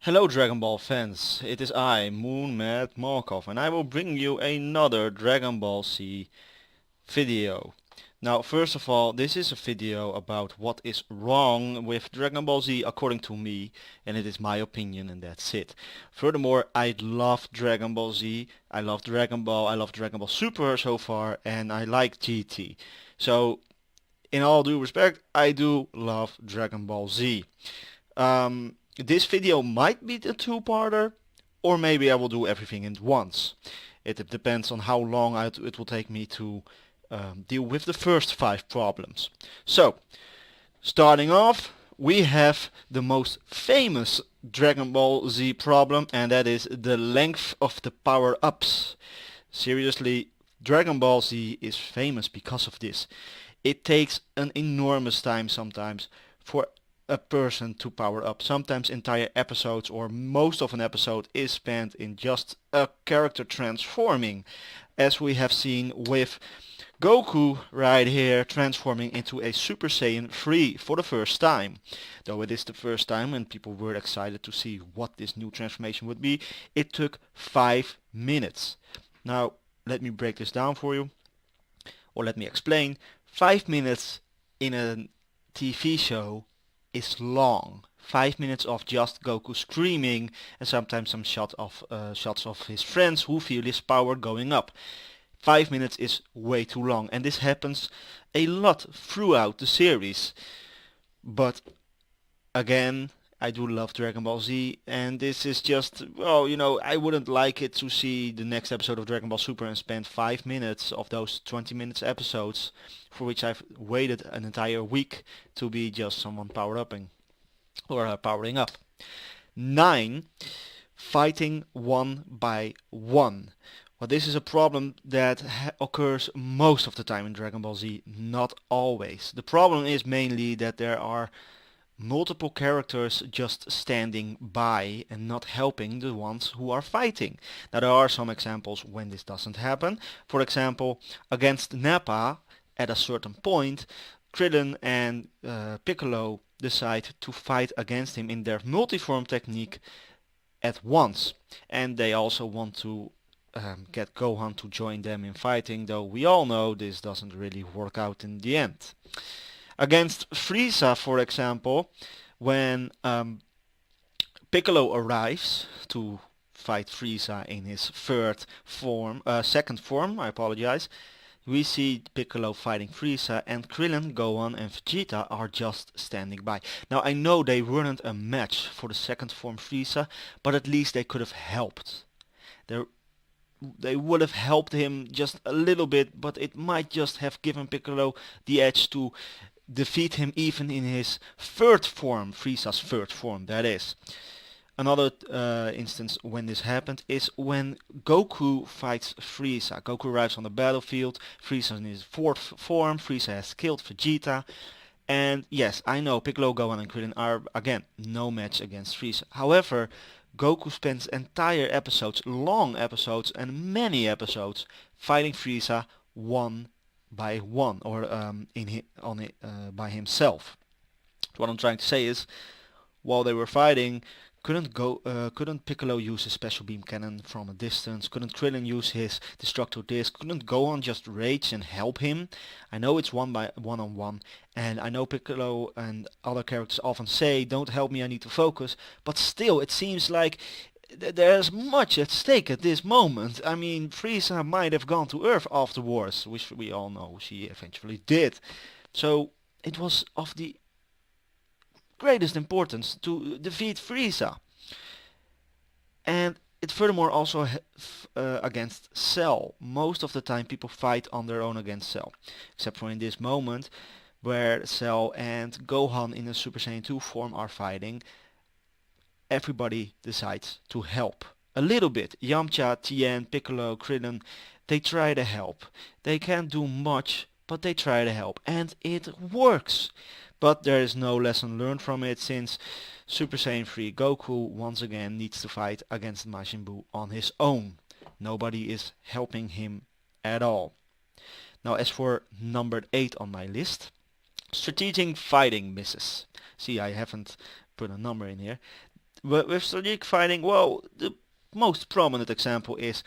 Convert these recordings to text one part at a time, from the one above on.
Hello Dragon Ball fans, it is I, MoonMad Malkav, and I will bring you another Dragon Ball Z video. Now, first of all, this is a video about what is wrong with Dragon Ball Z according to me, and it is my opinion and that's it. Furthermore, I love Dragon Ball Z, I love Dragon Ball, I love Dragon Ball Super so far, and I like GT. So, in all due respect, I do love Dragon Ball Z. This video might be the two-parter, or maybe I will do everything in once. It depends on how long it will take me to deal with the first 5 problems. So, starting off, we have the most famous Dragon Ball Z problem, and that is the length of the power-ups. Seriously, Dragon Ball Z is famous because of this. It takes an enormous time sometimes for a person to power up. Sometimes entire episodes or most of an episode is spent in just a character transforming, as we have seen with Goku right here transforming into a Super Saiyan 3 for the first time. Though it is the first time and people were excited to see what this new transformation would be, it took 5 minutes. Now, let me break this down for you, or let me explain. 5 minutes in a TV show is long. 5 minutes of just Goku screaming and sometimes some shots of his friends who feel his power going up. 5 minutes is way too long, and this happens a lot throughout the series. But again, I do love Dragon Ball Z, and this is just, well, I wouldn't like it to see the next episode of Dragon Ball Super and spend 5 minutes of those 20 minutes episodes, for which I've waited an entire week to be just someone power-upping, or powering up. 9. Fighting one by one. Well, this is a problem that occurs most of the time in Dragon Ball Z, not always. The problem is mainly that there are multiple characters just standing by and not helping the ones who are fighting. Now, there are some examples when this doesn't happen. For example, against Nappa, at a certain point, Krillin and Piccolo decide to fight against him in their multiform technique at once. And they also want to get Gohan to join them in fighting, though we all know this doesn't really work out in the end. Against Frieza, for example, when Piccolo arrives to fight Frieza in his second form, I apologize, we see Piccolo fighting Frieza, and Krillin, Gohan and Vegeta are just standing by. Now, I know they weren't a match for the second form Frieza, but at least they could have helped. They would have helped him just a little bit, but it might just have given Piccolo the edge to defeat him even in his third form, Frieza's third form, that is. Another instance when this happened is when Goku fights Frieza. Goku arrives on the battlefield, Frieza in his fourth form, Frieza has killed Vegeta, and yes, I know Piccolo, Gohan and Krillin are, again, no match against Frieza. However, Goku spends entire episodes, long episodes and many episodes fighting Frieza one by one, or by himself. What I'm trying to say is, while they were fighting, couldn't Piccolo use his special beam cannon from a distance? Couldn't Krillin use his destructo disc? Couldn't Gohan just rage and help him? I know it's one on one, and I know Piccolo and other characters often say, "Don't help me, I need to focus." But still, it seems like there's much at stake at this moment. I mean, Frieza might have gone to Earth afterwards, which we all know she eventually did. So it was of the greatest importance to defeat Frieza. And it furthermore also against Cell. Most of the time people fight on their own against Cell, except for in this moment where Cell and Gohan in the Super Saiyan 2 form are fighting. Everybody decides to help a little bit. Yamcha, Tien, Piccolo, Krillin, they try to help. They can't do much, but they try to help, and it works. But there is no lesson learned from it, since Super Saiyan 3 Goku once again needs to fight against Majin Buu on his own. Nobody is helping him at all. Now, as for number 8 on my list, strategic fighting misses. See, I haven't put a number in here. But with strategic fighting, well, the most prominent example is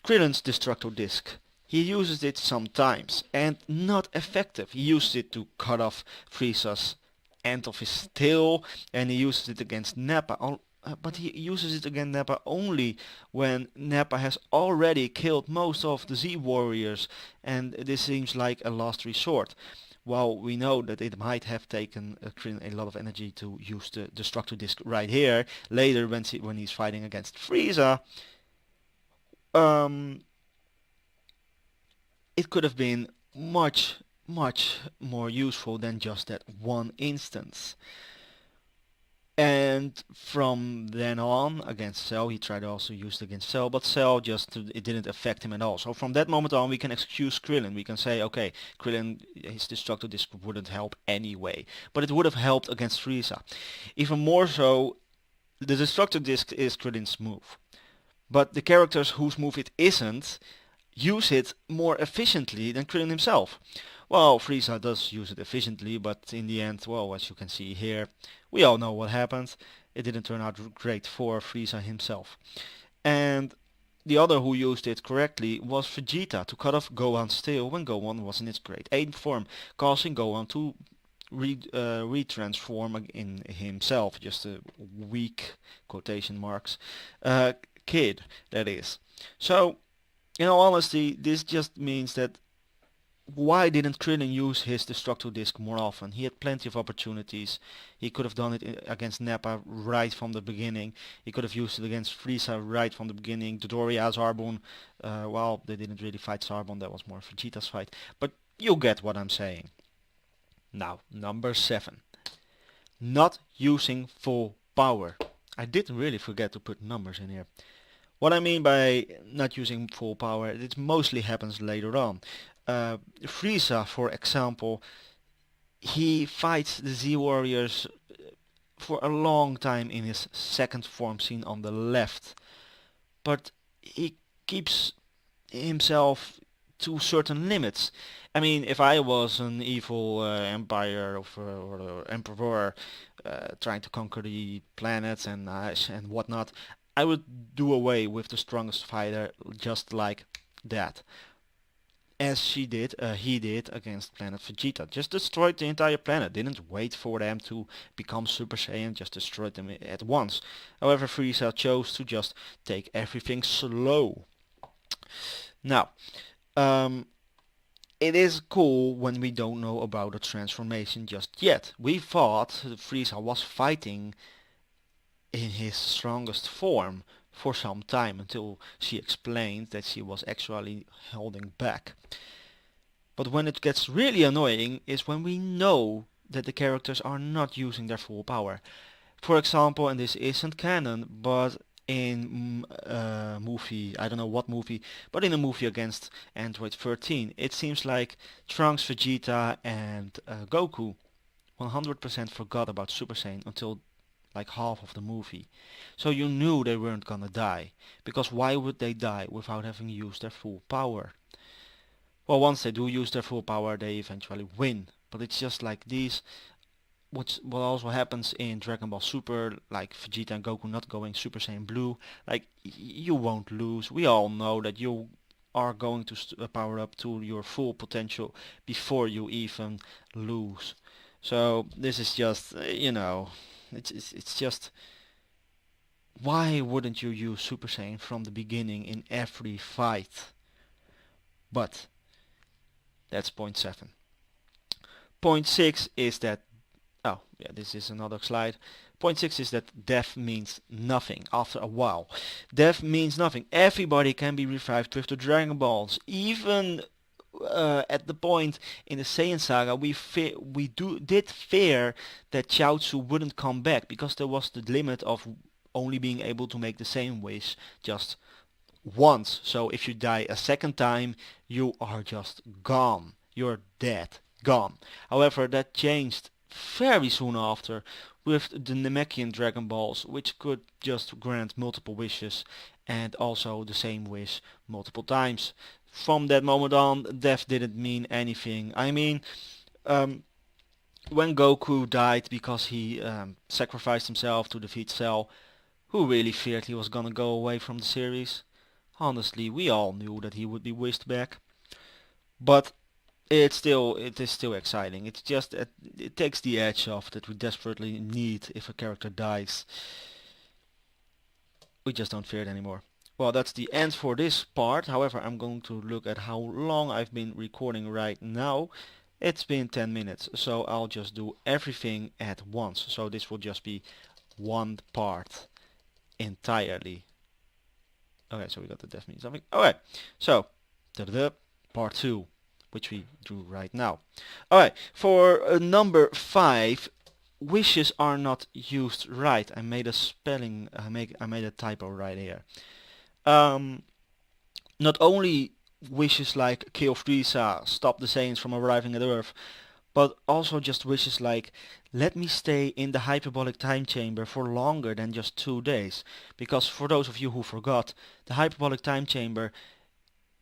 Krillin's Destructo Disc. He uses it sometimes, and not effective. He uses it to cut off Frieza's end of his tail, and he uses it against Nappa. But he uses it against Nappa only when Nappa has already killed most of the Z warriors, and this seems like a last resort. While we know that it might have taken Krillin a lot of energy to use the Destructo Disc right here, later when he's fighting against Frieza, um, it could have been much, much more useful than just that one instance. And from then on, against Cell, he tried to also use it against Cell, but Cell it didn't affect him at all. So from that moment on, we can excuse Krillin. We can say, okay, Krillin, his Destructo Disc wouldn't help anyway, but it would have helped against Frieza. Even more so, the Destructo Disc is Krillin's move. But the characters whose move it isn't use it more efficiently than Krillin himself. Well, Frieza does use it efficiently, but in the end, well, as you can see here, we all know what happened. It didn't turn out great for Frieza himself. And the other who used it correctly was Vegeta to cut off Gohan's tail when Gohan was in its grade 8 form, causing Gohan to retransform in himself, just a weak, quotation marks, kid, that is. So, in all honesty, this just means that why didn't Krillin use his Destructo Disc more often? He had plenty of opportunities. He could have done it against Nappa right from the beginning. He could have used it against Frieza right from the beginning. Dodoria, Zarbon, well, they didn't really fight Zarbon. That was more Vegeta's fight. But you get what I'm saying. Now, number 7. Not using full power. I did really forget to put numbers in here. What I mean by not using full power, it mostly happens later on. Frieza, for example, he fights the Z Warriors for a long time in his second form seen on the left, but he keeps himself to certain limits. I mean, if I was an evil empire or emperor trying to conquer the planets and whatnot, I would do away with the strongest fighter just like that. As he did against Planet Vegeta. Just destroyed the entire planet. Didn't wait for them to become Super Saiyan, just destroyed them at once. However, Frieza chose to just take everything slow. Now, it is cool when we don't know about the transformation just yet. We thought Frieza was fighting in his strongest form for some time until she explained that she was actually holding back. But when it gets really annoying is when we know that the characters are not using their full power. For example, and this isn't canon, but in a movie, I don't know what movie, but in a movie against Android 13, it seems like Trunks, Vegeta and Goku 100% forgot about Super Saiyan until like half of the movie. So you knew they weren't gonna die, because why would they die without having used their full power? Well, once they do use their full power, they eventually win. But it's just like these, what also happens in Dragon Ball Super, like Vegeta and Goku not going Super Saiyan Blue, like you won't lose. We all know that you are going to power up to your full potential before you even lose. So this is just, it's just, why wouldn't you use Super Saiyan from the beginning in every fight? But that's point 7. Point 6 is that, oh yeah, this is another slide. Point 6 is that death means nothing after a while. Death means nothing. Everybody can be revived with the Dragon Balls. Even at the point in the Saiyan saga, we did fear that Chaozu wouldn't come back, because there was the limit of only being able to make the same wish just once. So if you die a second time, you are just gone. You're dead, gone. However, that changed very soon after with the Namekian Dragon Balls, which could just grant multiple wishes and also the same wish multiple times. From that moment on, death didn't mean anything. I mean, when Goku died because he sacrificed himself to defeat Cell, who really feared he was gonna go away from the series? Honestly, we all knew that he would be wished back, but it is still exciting. It's just it takes the edge off that we desperately need if a character dies. We just don't fear it anymore. Well, that's the end for this part. However, I'm going to look at how long I've been recording right now. It's been 10 minutes, so I'll just do everything at once. So this will just be one part entirely. Okay, so we got the death means something. Okay, so part 2, which we do right now. Alright, for number 5, wishes are not used right. I made a spelling, I made a typo right here. Not only wishes like kill Frieza, stop the Saiyans from arriving at Earth, but also just wishes like let me stay in the hyperbolic time chamber for longer than just 2 days. Because for those of you who forgot, the hyperbolic time chamber,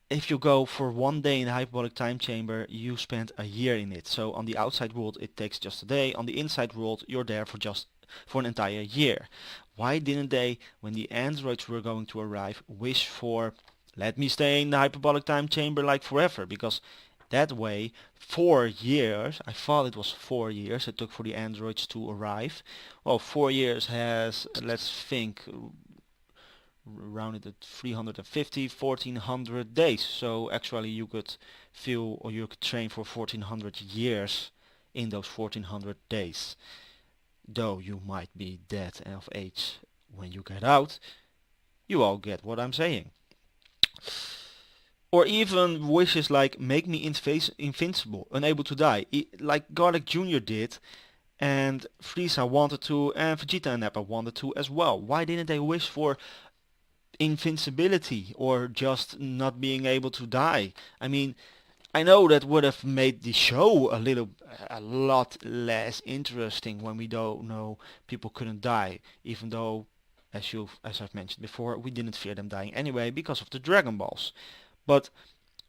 if you go for 1 day in the hyperbolic time chamber, you spend a year in it. So on the outside world it takes just a day, on the inside world you're there for an entire year. Why didn't they, when the androids were going to arrive, wish for let me stay in the hyperbolic time chamber like forever? Because that way, 4 years, I thought it was 4 years it took for the androids to arrive. Well, 4 years has, let's think, rounded at 350, 1400 days. So actually you could feel, or you could train for 1400 years in those 1400 days. Though you might be dead of age when you get out, you all get what I'm saying. Or even wishes like make me invincible, unable to die, like Garlic Jr. did, and Frieza wanted to, and Vegeta and Nappa wanted to as well. Why didn't they wish for invincibility or just not being able to die? I mean, I know that would have made the show a lot less interesting when we don't know people couldn't die, even though, as I've mentioned before, we didn't fear them dying anyway because of the Dragon Balls. But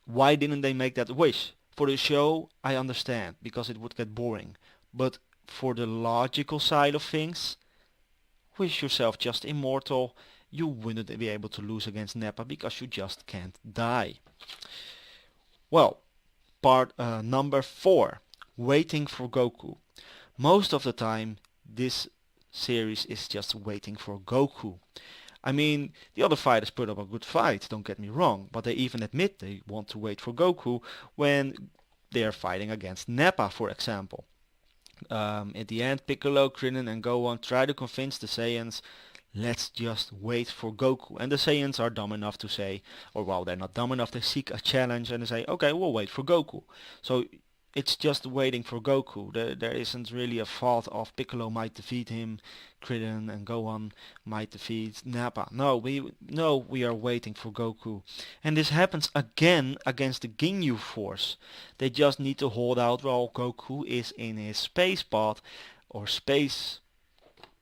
why didn't they make that wish? For the show, I understand, because it would get boring. But for the logical side of things, wish yourself just immortal. You wouldn't be able to lose against Nappa because you just can't die. Well, part number 4, waiting for Goku. Most of the time, this series is just waiting for Goku. I mean, the other fighters put up a good fight, don't get me wrong, but they even admit they want to wait for Goku when they're fighting against Nappa, for example. At the end, Piccolo, Krillin and Gohan try to convince the Saiyans, let's just wait for Goku. And the Saiyans are dumb enough to say, or well, they're not dumb enough, they seek a challenge and they say, okay, we'll wait for Goku. So it's just waiting for Goku. There isn't really a thought of Piccolo might defeat him, Krillin and Gohan might defeat Nappa. No, we are waiting for Goku. And this happens again against the Ginyu Force. They just need to hold out while Goku is in his space pod, or space,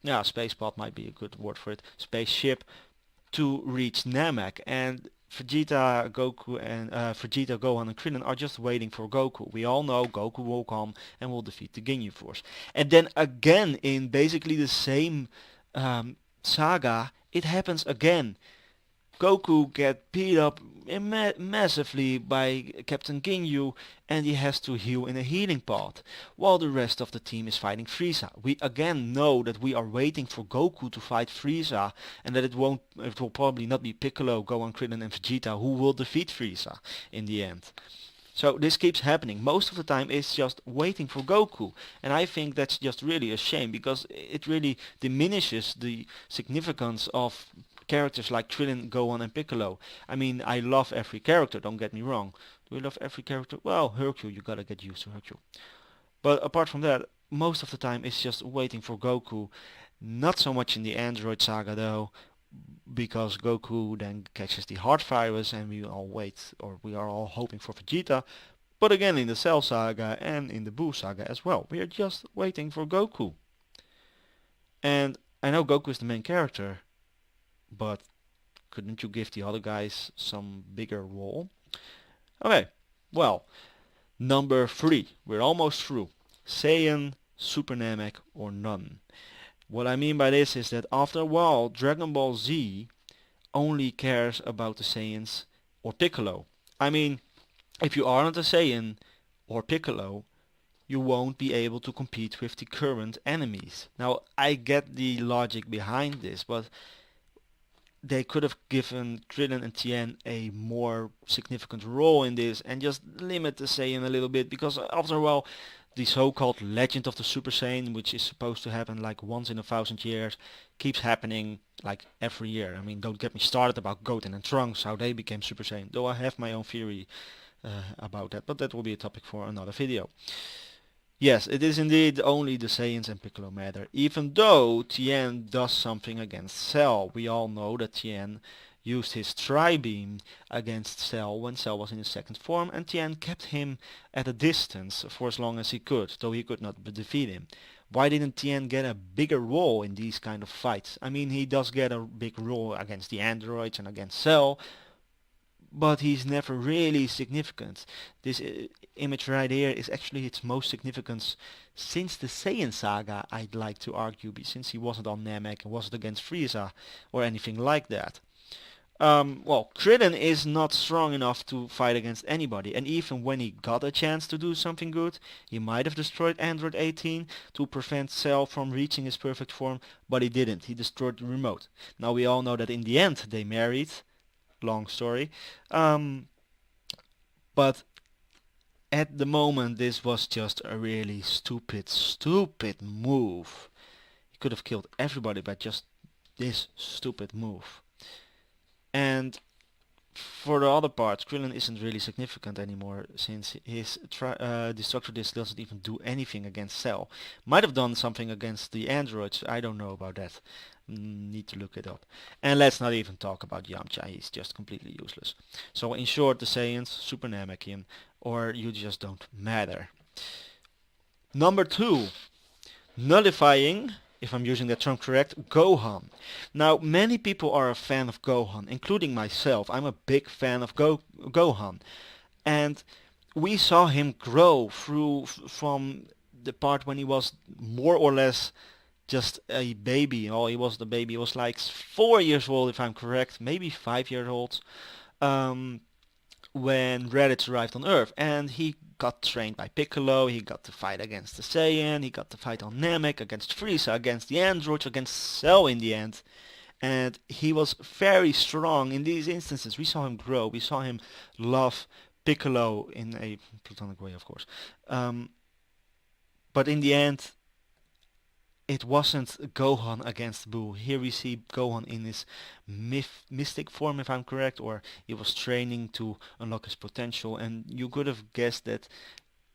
yeah, space pod might be a good word for it, spaceship, to reach Namek. And Vegeta, Gohan and Krillin are just waiting for Goku. We all know Goku will come and will defeat the Ginyu Force. And then again, in basically the same saga, it happens again. Goku gets beat up massively by Captain Ginyu and he has to heal in a healing pod, while the rest of the team is fighting Frieza. We again know that we are waiting for Goku to fight Frieza and that it will probably not be Piccolo, Gohan, Krillin and Vegeta who will defeat Frieza in the end. So this keeps happening. Most of the time it's just waiting for Goku. And I think that's just really a shame because it really diminishes the significance of characters like Krillin, Gohan and Piccolo. I mean, I love every character, don't get me wrong. Do I love every character? Well, Hercule, you gotta get used to Hercule. But apart from that, most of the time it's just waiting for Goku. Not so much in the Android saga though, because Goku then catches the heart virus and we all wait, or we are all hoping for Vegeta. But again in the Cell saga and in the Buu saga as well, we are just waiting for Goku. And I know Goku is the main character, but couldn't you give the other guys some bigger role? Okay, well, number 3, we're almost through. Saiyan Super Namek, or none. What I mean by this is that after a while, Dragon Ball Z only cares about the Saiyans or Piccolo. I mean, if you aren't a Saiyan or Piccolo, you won't be able to compete with the current enemies. Now, I get the logic behind this, but they could have given Krillin and Tien a more significant role in this and just limit the Saiyan a little bit, because after a while the so-called legend of the Super Saiyan, which is supposed to happen like once in 1,000 years, keeps happening like every year. I mean, don't get me started about Goten and Trunks, how they became Super Saiyan, though I have my own theory about that, but that will be a topic for another video. Yes, it is indeed only the Saiyans and Piccolo matter, even though Tien does something against Cell. We all know that Tien used his Tri-Beam against Cell when Cell was in his second form, and Tien kept him at a distance for as long as he could, though he could not defeat him. Why didn't Tien get a bigger role in these kind of fights? I mean, he does get a big role against the androids and against Cell, but he's never really significant. This image right here is actually its most significance since the Saiyan saga, I'd like to argue, since he wasn't on Namek and wasn't against Frieza or anything like that. Well, Krillin is not strong enough to fight against anybody, and even when he got a chance to do something good, he might have destroyed Android 18 to prevent Cell from reaching his perfect form, but he didn't. He destroyed the remote. Now we all know that in the end they married. Long story. But at the moment this was just a really stupid move. He could have killed everybody by just this stupid move. And for the other part, Krillin isn't really significant anymore, since his Destructor Disc doesn't even do anything against Cell. Might have done something against the androids, I don't know about that. Need to look it up. And let's not even talk about Yamcha, he's just completely useless. So in short, the Saiyans, Super Namekian, or you just don't matter. Number 2, nullifying, if I'm using that term correct, Gohan. Now, many people are a fan of Gohan, including myself. I'm a big fan of Gohan. And we saw him grow from the part when he was more or less just a baby. Oh, he wasn't a baby. He was like 4 years old, if I'm correct, maybe 5 years old, when Raditz arrived on Earth, and he got trained by Piccolo. He got to fight against the Saiyan. He got to fight on Namek, against Frieza, against the androids, against Cell in the end. And he was very strong in these instances. We saw him grow. We saw him love Piccolo in a platonic way, of course. But in the end, it wasn't Gohan against Buu. Here we see Gohan in his mystic form, if I'm correct, or he was training to unlock his potential, and you could have guessed that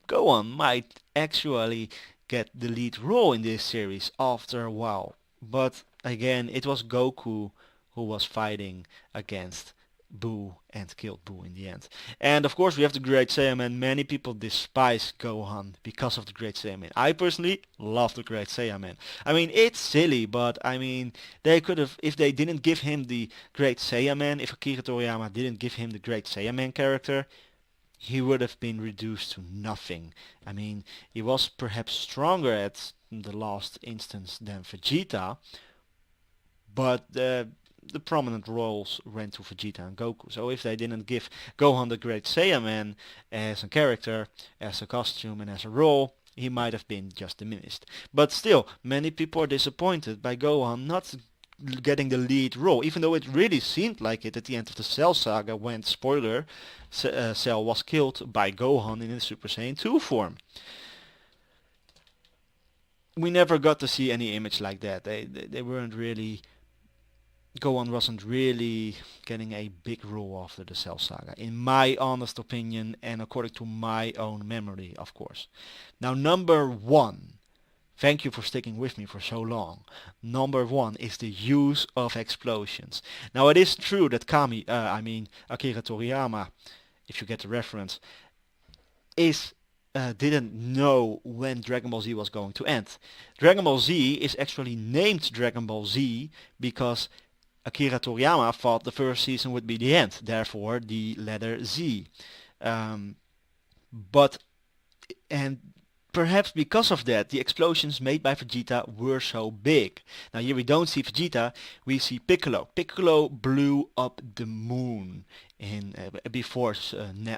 Gohan might actually get the lead role in this series after a while. But again, it was Goku who was fighting against Buu and killed Buu in the end. And of course we have the Great Saiyaman. Many people despise Gohan because of the Great Saiyaman. I personally love the Great Saiyaman. I mean, it's silly, but I mean, they could have, if they didn't give him the Great Saiyaman, if Akira Toriyama didn't give him the Great Saiyaman character, he would have been reduced to nothing. I mean, he was perhaps stronger at the last instance than Vegeta, but the prominent roles went to Vegeta and Goku. So if they didn't give Gohan the Great Saiyaman as a character, as a costume, and as a role, he might have been just diminished. But still, many people are disappointed by Gohan not getting the lead role, even though it really seemed like it at the end of the Cell saga when, spoiler, Cell was killed by Gohan in his Super Saiyan 2 form. We never got to see any image like that. They weren't really... Gohan wasn't really getting a big role after the Cell saga, in my honest opinion and according to my own memory, of course. Now, number 1. Thank you for sticking with me for so long. Number 1 is the use of explosions. Now, it is true that Akira Toriyama, if you get the reference, didn't know when Dragon Ball Z was going to end. Dragon Ball Z is actually named Dragon Ball Z because Akira Toriyama thought the first season would be the end, therefore the letter Z. And perhaps because of that, the explosions made by Vegeta were so big. Now here we don't see Vegeta, we see Piccolo. Piccolo blew up the moon before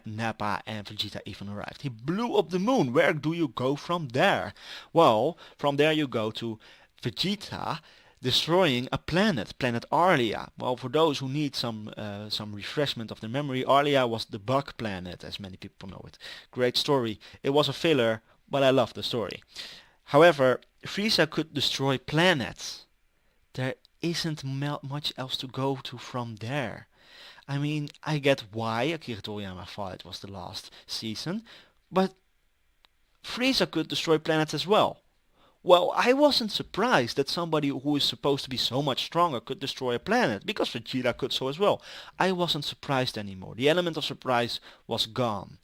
Nappa and Vegeta even arrived. He blew up the moon. Where do you go from there? Well, from there you go to Vegeta destroying a planet, planet Arlia. Well, for those who need some refreshment of their memory, Arlia was the bug planet, as many people know it. Great story. It was a filler, but I love the story. However, Frieza could destroy planets. There isn't much else to go to from there. I mean, I get why Akira Toriyama thought it was the last season, but Frieza could destroy planets as well. Well, I wasn't surprised that somebody who is supposed to be so much stronger could destroy a planet, because Vegeta could so as well. I wasn't surprised anymore. The element of surprise was gone.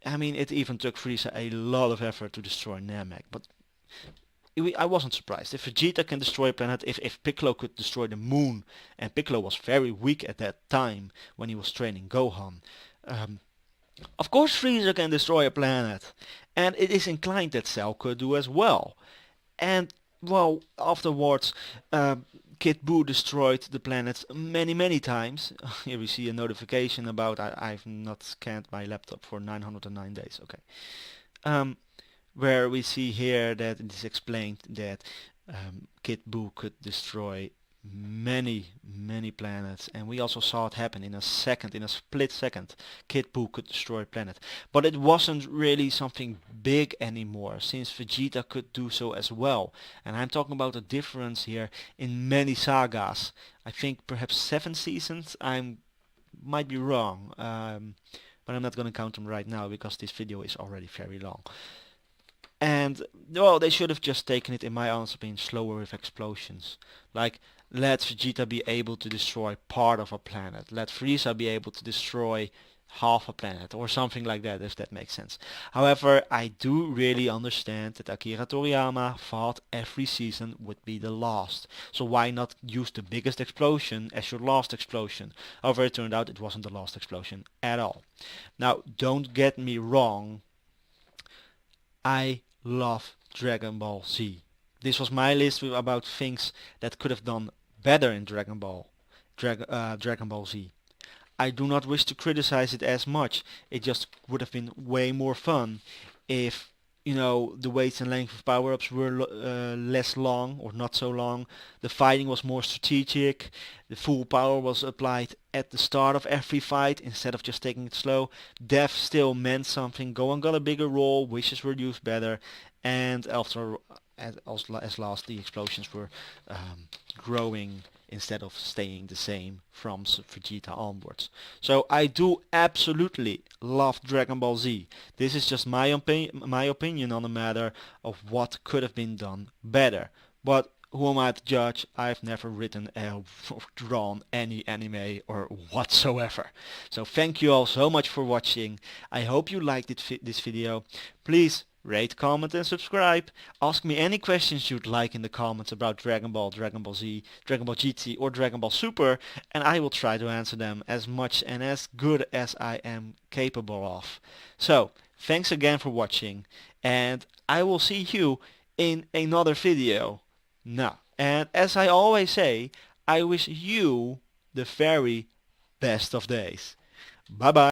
I mean, it even took Frieza a lot of effort to destroy Namek, but I wasn't surprised. If Vegeta can destroy a planet, if Piccolo could destroy the moon, and Piccolo was very weak at that time when he was training Gohan, of course Frieza can destroy a planet, and it is inclined that Cell could do as well. And, well, afterwards, Kid Buu destroyed the planets many times. Here we see a notification about I've not scanned my laptop for 909 days. Okay. Where we see here that it is explained that Kid Buu could destroy many planets, and we also saw it happen in a split second. Kid Buu could destroy a planet, but it wasn't really something big anymore, since Vegeta could do so as well. And I'm talking about a difference here in many sagas. I think perhaps 7 seasons. I might be wrong, but I'm not going to count them right now because this video is already very long. And, well, they should have just taken it, in my honest opinion, slower with explosions. Like, let Vegeta be able to destroy part of a planet. Let Frieza be able to destroy half a planet, or something like that, if that makes sense. However, I do really understand that Akira Toriyama thought every season would be the last. So why not use the biggest explosion as your last explosion? However, it turned out it wasn't the last explosion at all. Now, don't get me wrong. I love Dragon Ball Z. This was my list about things that could have done better in Dragon Ball Z. I do not wish to criticize it as much. It just would have been way more fun if, the weights and length of power-ups were less long, or not so long. The fighting was more strategic. The full power was applied at the start of every fight instead of just taking it slow. Death still meant something. Gohan got a bigger role. Wishes were used better. And as last, the explosions were growing instead of staying the same from Vegeta onwards. So I do absolutely love Dragon Ball Z. This is just my opinion on the matter of what could have been done better. But who am I to judge? I've never written or drawn any anime or whatsoever. So thank you all so much for watching. I hope you liked this video. Please rate, comment and subscribe. Ask me any questions you'd like in the comments about Dragon Ball, Dragon Ball Z, Dragon Ball GT or Dragon Ball Super, and I will try to answer them as much and as good as I am capable of. So, thanks again for watching, and I will see you in another video. Now, and as I always say, I wish you the very best of days. Bye bye.